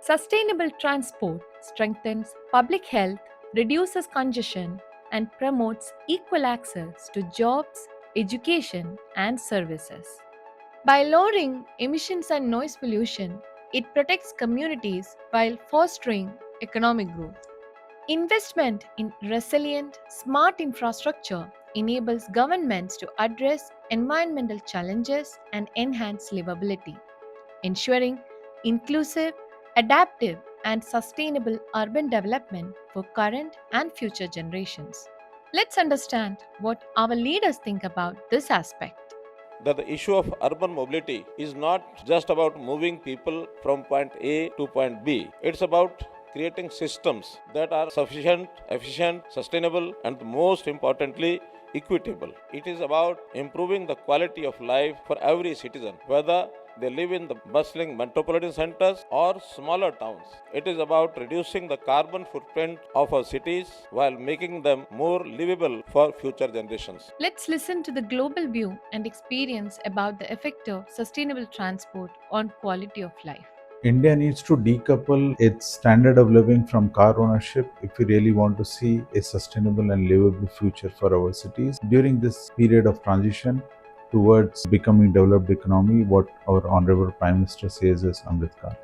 Sustainable transport strengthens public health, reduces congestion, and promotes equal access to jobs, education, and services. By lowering emissions and noise pollution, it protects communities while fostering economic growth. Investment in resilient, smart infrastructure enables governments to address environmental challenges and enhance livability, ensuring inclusive, adaptive, and sustainable urban development for current and future generations. Let's understand what our leaders think about this aspect. That the issue of urban mobility is not just about moving people from point A to point B. It's about creating systems that are sufficient, efficient, sustainable, and most importantly, equitable. It is about improving the quality of life for every citizen, whether they live in the bustling metropolitan centers or smaller towns. It is about reducing the carbon footprint of our cities while making them more livable for future generations. Let's listen to the global view and experience about the effect of sustainable transport on quality of life. India needs to decouple its standard of living from car ownership if we really want to see a sustainable and livable future for our cities. During this period of transition towards becoming developed economy, what our Honorable Prime Minister says is Amritkar.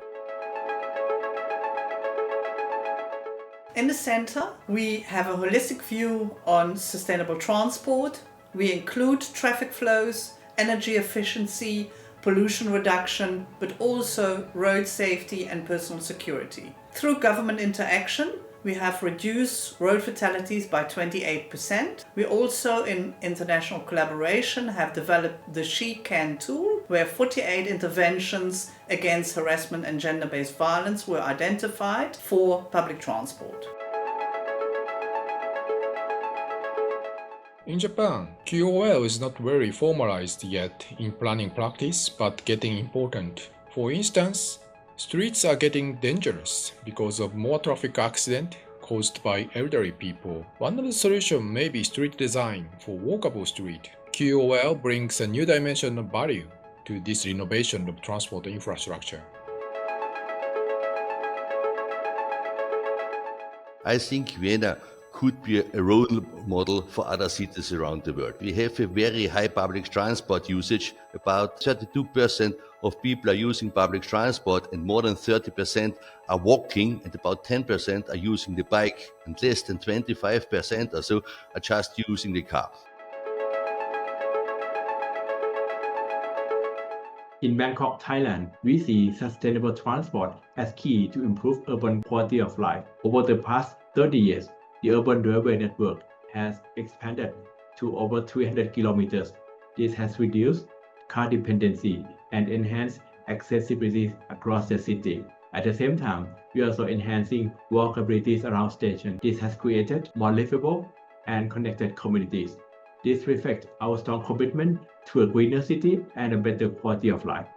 In the center, we have a holistic view on sustainable transport. We include traffic flows, energy efficiency, pollution reduction, but also road safety and personal security. Through government interaction, we have reduced road fatalities by 28%. We also, in international collaboration, have developed the She Can tool, where 48 interventions against harassment and gender-based violence were identified for public transport. In Japan, QOL is not very formalized yet in planning practice, but getting important. For instance, streets are getting dangerous because of more traffic accident caused by elderly people. One of the solutions may be street design for walkable street. QOL brings a new dimension of value to this renovation of transport infrastructure. I think Vienna could be a role model for other cities around the world. We have a very high public transport usage. About 32% of people are using public transport, and more than 30% are walking, and about 10% are using the bike, and less than 25% or so are just using the car. In Bangkok, Thailand, we see sustainable transport as key to improve urban quality of life. Over the past 30 years, the urban railway network has expanded to over 300 kilometers. This has reduced car dependency and enhanced accessibility across the city. At the same time, we are also enhancing walkability around stations. This has created more livable and connected communities. This reflects our strong commitment to a greener city and a better quality of life.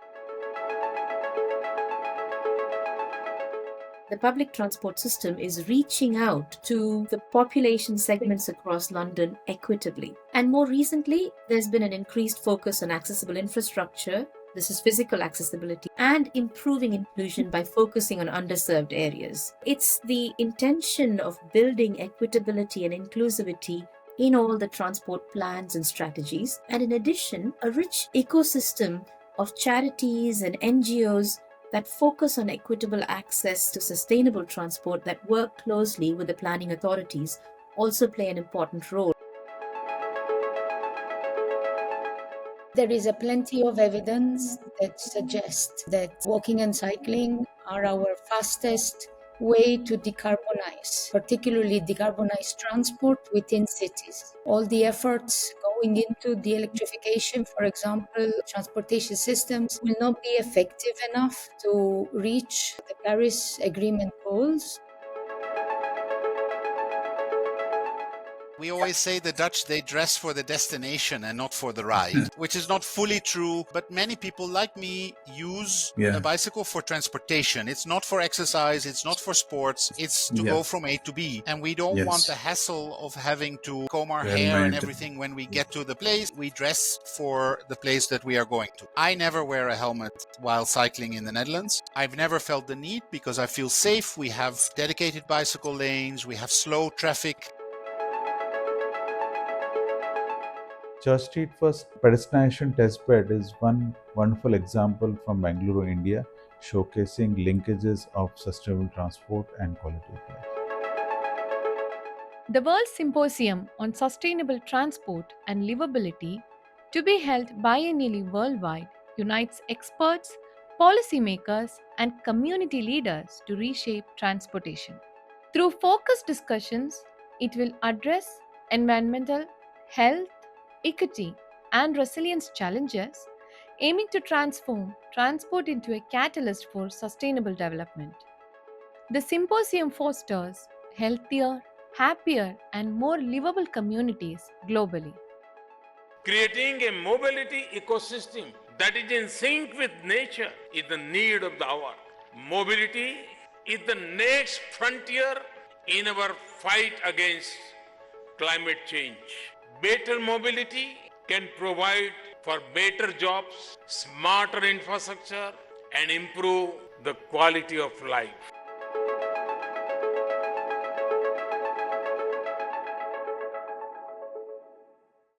The public transport system is reaching out to the population segments across London equitably. And more recently, there's been an increased focus on accessible infrastructure. This is physical accessibility and improving inclusion by focusing on underserved areas. It's the intention of building equitability and inclusivity in all the transport plans and strategies. And in addition, a rich ecosystem of charities and NGOs that focus on equitable access to sustainable transport that work closely with the planning authorities also play an important role. There is a plenty of evidence that suggests that walking and cycling are our fastest way to decarbonize, particularly decarbonize transport within cities. All the efforts going into the electrification, for example, transportation systems will not be effective enough to reach the Paris Agreement goals. We always say the Dutch, they dress for the destination and not for the ride, which is not fully true, but many people like me use a bicycle for transportation. It's not for exercise, it's not for sports, it's to go from A to B. And we don't want the hassle of having to comb our hair and everything when we get to the place. We dress for the place that we are going to. I never wear a helmet while cycling in the Netherlands. I've never felt the need because I feel safe. We have dedicated bicycle lanes, we have slow traffic. Church Street First pedestrianization testbed is one wonderful example from Bangalore, India, showcasing linkages of sustainable transport and quality of life. The World Symposium on Sustainable Transport and Livability, to be held biennially worldwide, unites experts, policymakers, and community leaders to reshape transportation. Through focused discussions, it will address environmental, health, equity, and resilience challenges, aiming to transform transport into a catalyst for sustainable development. The symposium fosters healthier, happier, and more livable communities globally. Creating a mobility ecosystem that is in sync with nature is the need of the hour. Mobility is the next frontier in our fight against climate change. Better mobility can provide for better jobs, smarter infrastructure, and improve the quality of life.